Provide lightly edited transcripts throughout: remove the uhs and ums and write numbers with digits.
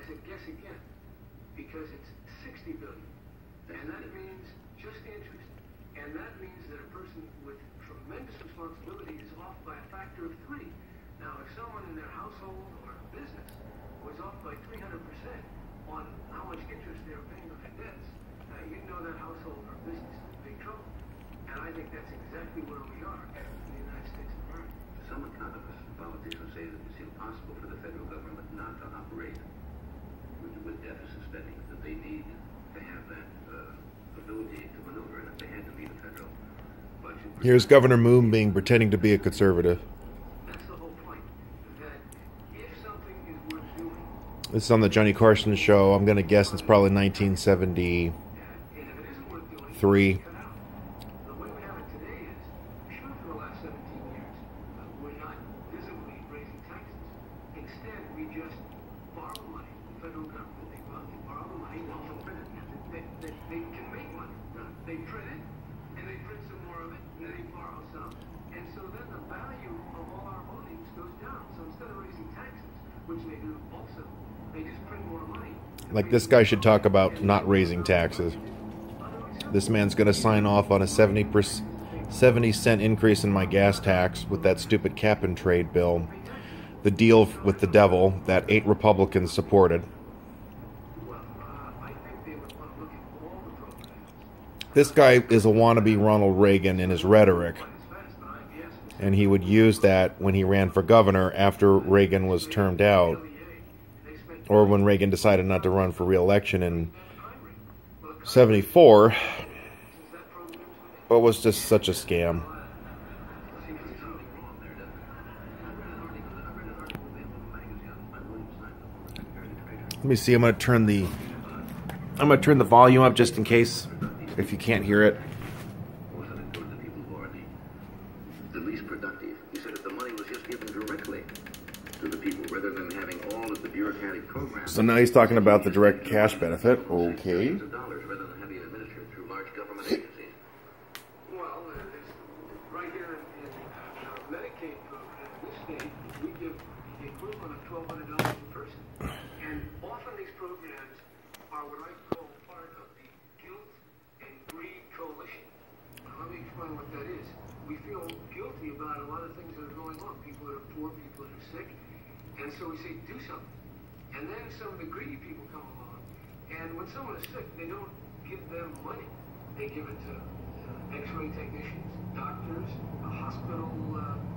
said, guess again, because it's 60 billion. And that means just interest. And that means that a person with tremendous responsibility is off by a factor of 3. Now, if someone in their household or business was off by 300% on how much interest they're paying on their debts, you know that household or business is in big trouble. And I think that's exactly where we are in the United States of America. Some economists and politicians say that it's impossible for the federal government not to operate with deficit spending, that they need to have that ability to maneuver, and if they had to leave the federal budget. Here's Governor Moonbeam pretending to be a conservative. That's the whole point, that if something is worth doing. This is on the Johnny Carson show. I'm going to guess it's probably 1973. Like, this guy should talk about not raising taxes. This man's going to sign off on a 70-cent increase in my gas tax with that stupid cap and trade bill. The deal with the devil that 8 Republicans supported. This guy is a wannabe Ronald Reagan in his rhetoric. And he would use that when he ran for governor after Reagan was termed out. Or when Reagan decided not to run for re-election in 74, but was just such a scam. Let me see. I'm going to turn the volume up just in case, if you can't hear it. The least productive. He said if the money was just given directly to the people rather than having all of the bureaucratic programs. So now he's talking about the direct cash benefit. Okay. Rather than having it administered through large government agencies. Well, right here in our Medicaid program in this state, we give the equivalent of $1,200 per person. And often these programs are what I call part of the guilt and greed coalition. Now, let me explain what that is. We feel guilty about a lot of things that are going on. People that are poor, people that are sick. And so we say, do something. And then some of the greedy people come along. And when someone is sick, they don't give them money. They give it to x-ray technicians, doctors, hospital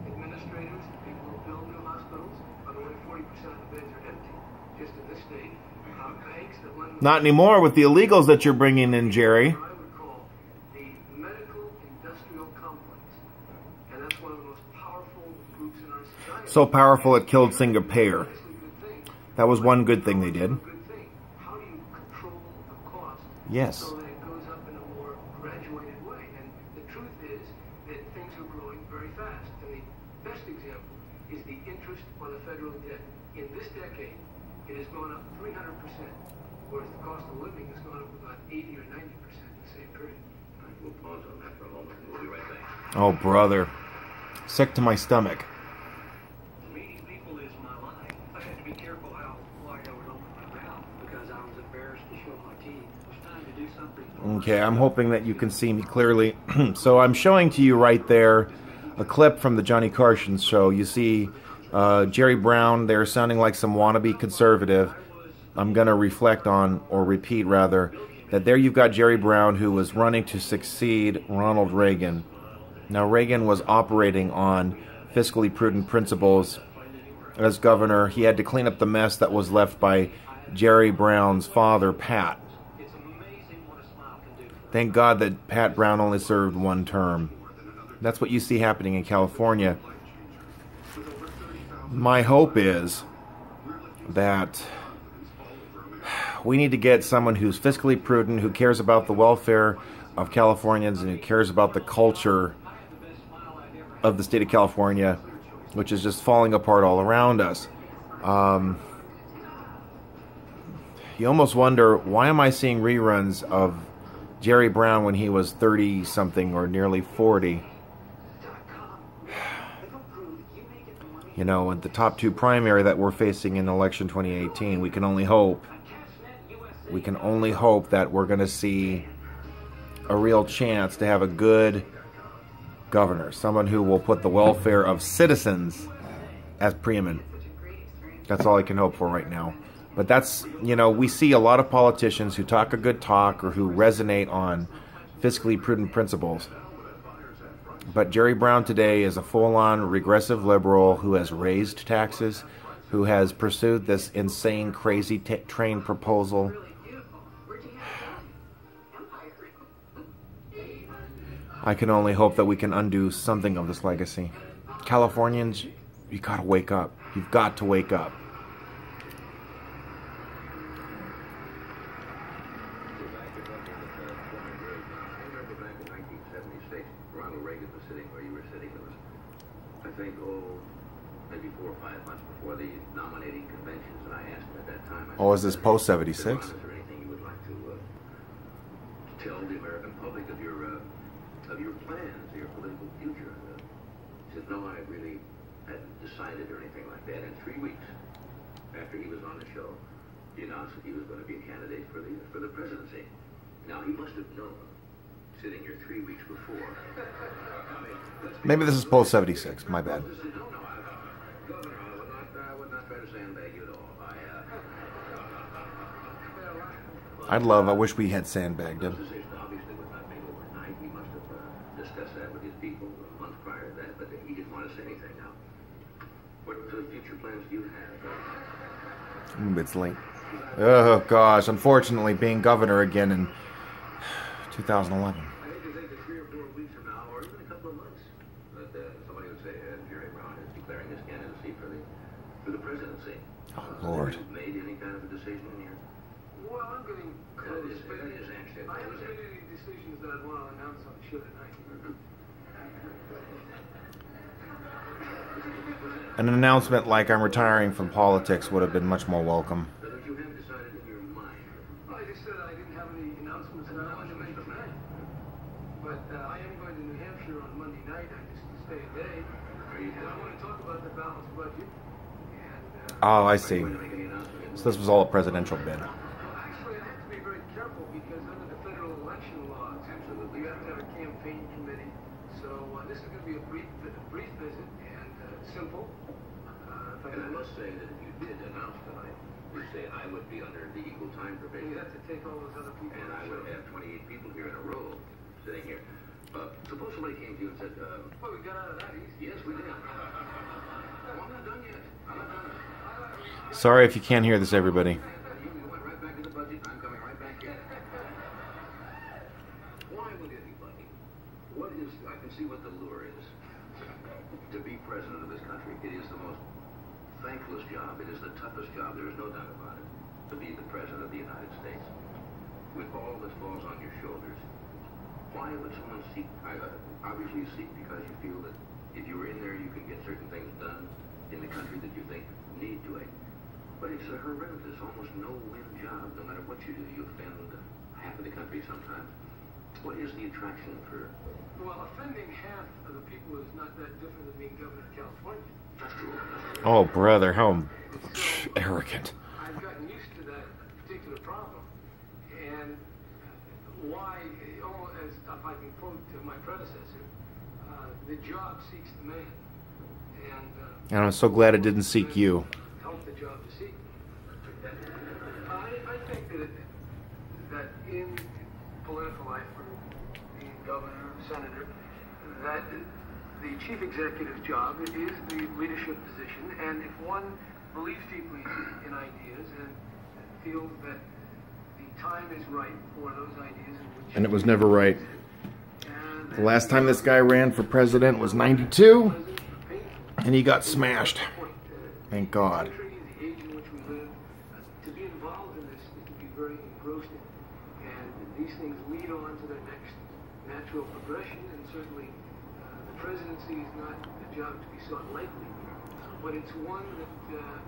administrators, people who build new hospitals. By the way, 40% of the beds are empty, just in this state. Banks that lend. Not anymore with the illegals that you're bringing in, Jerry. I would call the medical industrial complex. And that's one of the most powerful groups in our society. So powerful it killed single payer. That was one good thing they did. How do you control the cost Yes. so that it goes up in a more graduated way? And the truth is that things are growing very fast. And the best example is the interest on the federal debt. In this decade, it has gone up 300%, whereas the cost of living has gone up about 80 or 90% in the same period. All right, we'll pause on that for a moment. We'll be right back. Oh, brother. Sick to my stomach. Meeting people is my life. I had to be careful how wide I would open my mouth because I was embarrassed to show my teeth. It was time to do something. Okay, I'm hoping that you can see me clearly. So I'm showing to you right there a clip from the Johnny Carson show. You see Jerry Brown there sounding like some wannabe conservative. I'm going to reflect on, or repeat rather, that there you've got Jerry Brown who was running to succeed Ronald Reagan. Now Reagan was operating on fiscally prudent principles as governor. He had to clean up the mess that was left by Jerry Brown's father, Pat. Thank God that Pat Brown only served one term. That's what you see happening in California. My hope is that we need to get someone who's fiscally prudent, who cares about the welfare of Californians, and who cares about the culture of the state of California, which is just falling apart all around us. You almost wonder, why am I seeing reruns of Jerry Brown when he was 30-something or nearly 40? you know, at the top two primary that we're facing in election 2018, we can only hope that we're going to see a real chance to have a good governor, someone who will put the welfare of citizens as preeminent. That's all I can hope for right now. But that's, you know, we see a lot of politicians who talk a good talk or who resonate on fiscally prudent principles. But Jerry Brown today is a full-on regressive liberal who has raised taxes, who has pursued this insane, crazy train proposal. I can only hope that we can undo something of this legacy. Californians, you gotta wake up. You've got to wake up. Ronald Reagan was sitting where you were sitting. It was, I think, maybe 4 or 5 months before the nominating conventions, and I asked him at that time. Oh, is this post 76? Is there anything you would like to tell the American public of your plans, your political future? He said, no, I really hadn't decided or anything like that. In 3 weeks after he was on the show, he announced that he was going to be a candidate for the presidency. Now, he must have known, sitting here 3 weeks before. Maybe this is post 76. My bad. No, Governor, I would not try to sandbag you at all. I wish we had sandbagged him. The decision obviously was not made overnight. He must have discussed that with his people a month prior to that, but he didn't want to say anything now. What future plans do you have? It's late. Oh, gosh. Unfortunately, being governor again in 2011. I hate to think that 3 or 4 weeks from now, or even a couple of months, that somebody would say Jerry Brown is declaring his candidacy for the presidency. Oh, Lord. Have you made any kind of a decision here? Well, I'm getting close. That is actually. I haven't made any decisions that I'd want to announce on the show tonight. An announcement like I'm retiring from politics would have been much more welcome. But you have decided in your mind. I just said I didn't have any announcements that I wanted to make tonight. But I am going to New Hampshire on Monday night. I just stay a day. And I want to talk about the balanced budget. And, Oh, I see. So this was all a presidential bid. actually, I have to be very careful because under the federal election laws, you have to have a campaign committee. So this is going to be a brief visit and simple. And I must say that if you did announce tonight, you say I would be under the equal time provision. You have to take all those other people. And I would have 28 people here in a row sitting here. Suppose somebody came to you and said, Well, we got out of that easy. yes, we did. Well, I'm not done yet. I'm not done. Sorry if you can't hear this, everybody. You went right back to the budget. I'm coming right back in. Why would anybody? What is, I can see what the lure is. To be president of this country, it is the most thankless job. It is the toughest job. There is no doubt about it. To be the president of the United States. With all that falls on your shoulders. Why would someone seek? Obviously you seek because you feel that if you were in there, you could get certain things done in the country that you think need doing. But it's a horrendous, almost no-win job. No matter what you do, you offend half of the country sometimes. What is the attraction for? Well, offending half of the people is not that different than being governor of California. That's true. Oh, brother, how arrogant. I've gotten used to that particular problem. And why, as if I can quote my predecessor, the job seeks the man. And I'm so glad it didn't seek you. Help the job to seek. I think that in political life, for being governor, senator, that the chief executive's job is the leadership position, and if one believes deeply in ideas and feels that the time is right for those ideas, And it was never right. The last time this guy ran for president was 92, and he got smashed. Thank God. The age in which we live, to be involved in this is to be very engrossed in, and these things lead on to their next natural progression, and certainly the presidency is not a job to be sought lightly, but it's one that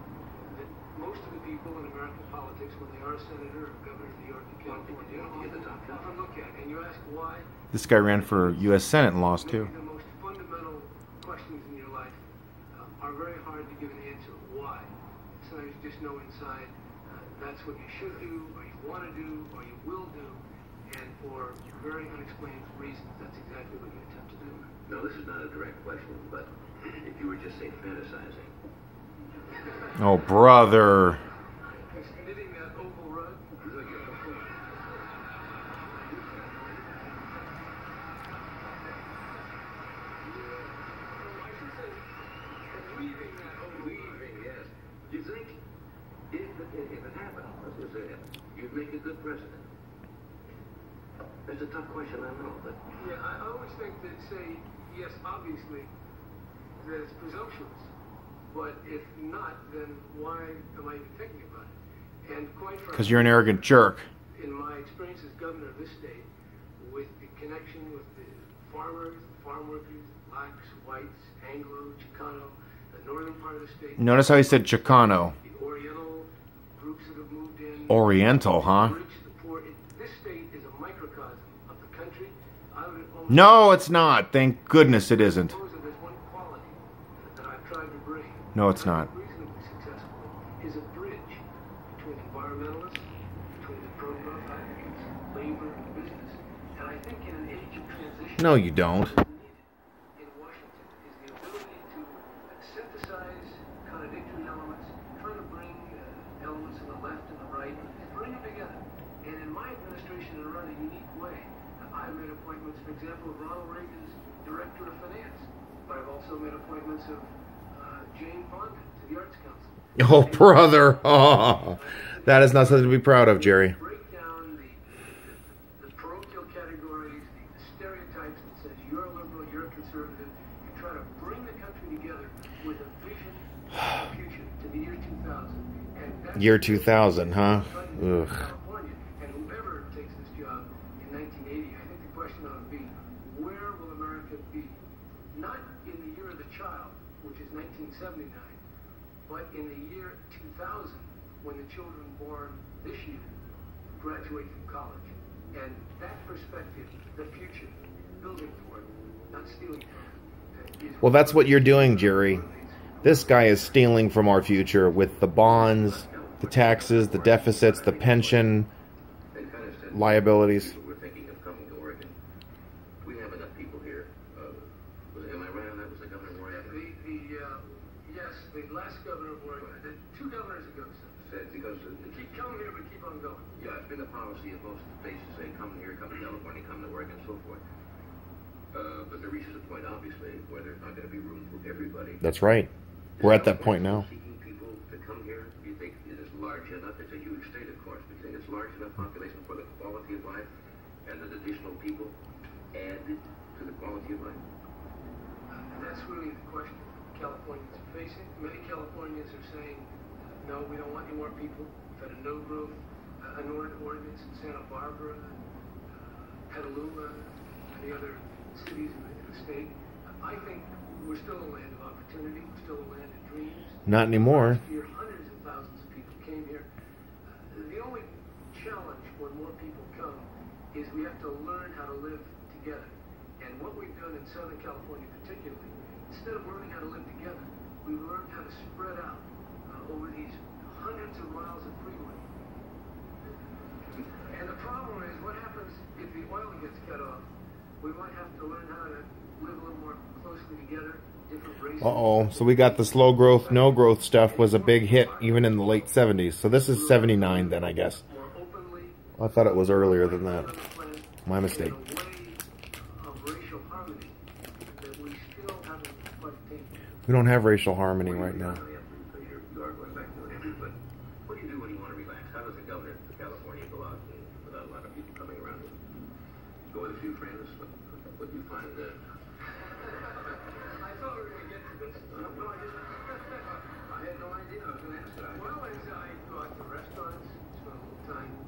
most of the people in American politics, when they are a senator or governor of New York and California, often look at. And you ask why? This guy ran for U.S. Senate and lost too. The most fundamental questions in your life are very hard to give an answer why. Sometimes you just know inside that's what you should do, or you want to do, or you will do, and for very unexplained reasons, that's exactly what you attempt to do. No, this is not a direct question, but if you were just, say, fantasizing. Oh, brother. Just knitting that oval rug. Weaving, yes. Do you think if it happened, let's just say it, you'd make a good president? That's a tough question, I know, but... Yeah, I always think that, say, yes, obviously, that it's presumptuous. But if not, then why am I even thinking about it? And quite frankly... Because you're an arrogant jerk. In my experience as governor of this state, with the connection with the farmers, the farm workers, blacks, whites, Anglo, Chicano, the northern part of the state... Notice how he said Chicano. The Oriental groups that have moved in... Oriental, huh? The rich, the poor. This state is a microcosm of the country. I would almost... No, it's not. Thank goodness it isn't. suppose that there's one quality that I've tried to bring... No, it's not. ...reasonably successfully, is a bridge between environmentalists, between the pro-growth advocates, labor, and business. And I think in an age of transition... No, you don't. what is needed in Washington is the ability to synthesize contradictory elements, try to bring elements of the left and the right, and bring them together. And in my administration, in a rather unique way, I've made appointments, for example, of Ronald Reagan's director of finance, but I've also made appointments of Jane Fonda to the Arts Council. Oh, brother. Oh, that is not something to be proud of, Jerry. Break down the parochial categories, the stereotypes that says you're a liberal, you're a conservative, and try to bring the country together with a vision of the future to the year 2000. And that's Year 2000, huh? Ugh. California. And whoever takes this job in 1980, I think the question ought to be, where will America be? Not in the year of the child, which is 1979, but in the year 2000, when the children born this year graduate from college. And that perspective, the future, building for it, not stealing from it. Well, that's what you're doing, Jerry. This guy is stealing from our future with the bonds, the taxes, the deficits, the pension liabilities. We're thinking of coming to Oregon. We have enough people here. Am I right on that? Was the governor of Oregon? Yes, the last governor of Oregon, the two governors ago said, Because keep coming here, but keep on going. yeah, it's been the policy of most states to say, come here, come to California, come to Oregon, and so forth. But there reaches a point, obviously, where there's not going to be room for everybody. That's right. We're at that point now. Seeking people to come here, do you think it is large enough? It's a huge state, of course, but do you think it's large enough population for the quality of life and the additional people added to the quality of life? And that's really the question Californians are facing. Many Californians are saying, no, we don't want any more people. We've had a no-growth ordinance in Santa Barbara, Petaluma, and the other cities in the state. I think we're still a land of opportunity. We're still a land of dreams. Not anymore. Last year, hundreds of thousands of people came here. The only challenge when more people come is we have to learn how to live together. And what we've done in Southern California particularly, instead of learning how to live together, we've learned how to spread out over these hundreds of miles of freeway. And the problem is, what happens if the oil gets cut off? We might have to learn how to live a little more closely together, different races. Uh-oh. So we got the slow growth, no growth stuff was a big hit even in the late 70s. So this is 79 then, I guess. More openly, I thought it was earlier than that. My mistake. in a way of racial harmony that we still haven't quite attained. We don't have racial harmony right now. You are going back to it, but what do you do when you want to relax? How does the governor of California go out without a lot of people coming around? Go with a few friends? What do you find? I thought we were going to get to this. No, I had no idea. I was going to ask that. Well, as I go out to restaurants, spend a little time in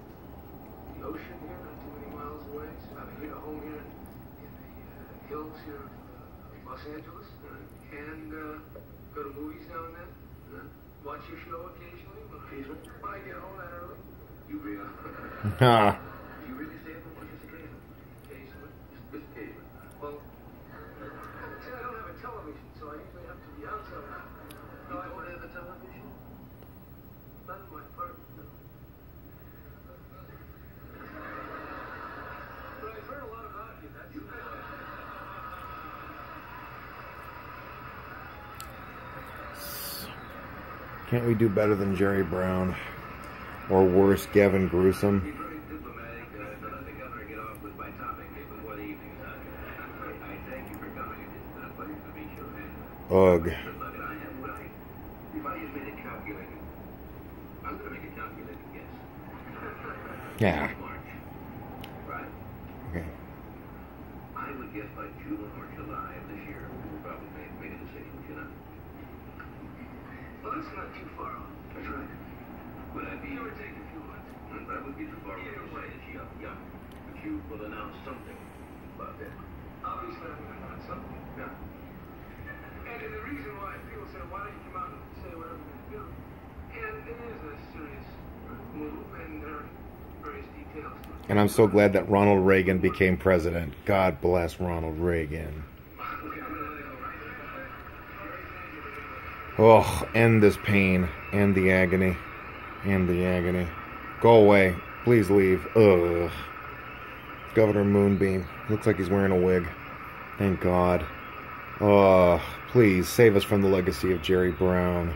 the ocean here, not too many miles away. So I have a home here in the hills here of Los Angeles. And go to movies now and then. Watch your show occasionally. When I get home that early. You really? Ha. You really stay up and watch this occasionally? Occasionally. Just occasionally. Well, see, I don't have a television, so I usually have to be outside. Can't we do better than Jerry Brown? Or worse, Gavin Gruesome? Be very diplomatic, to let the governor get off with my topic before the evening's up. I thank you for coming. It's been a pleasure to meet you. Ugh. Good luck, and I have what if I just made a calculated, I'm going to make a calculated guess. Yeah. March, right? Okay. I would guess by June or July of this year, we'll probably make a decision, you know? Well, that's not too far off. That's right. Would I be... Give or take a few months. That would be too far. Either way. Yeah. But you will announce something about that. Obviously, I'm going to want something. Yeah. And the reason why people say, why don't you come out and say whatever you're going to do? And it is a serious move, and there are various details to it. And I'm so glad that Ronald Reagan became president. God bless Ronald Reagan. Oh, end this pain. End the agony. End the agony. Go away. Please leave. Ugh. Governor Moonbeam. Looks like he's wearing a wig. Thank God. Please save us from the legacy of Jerry Brown.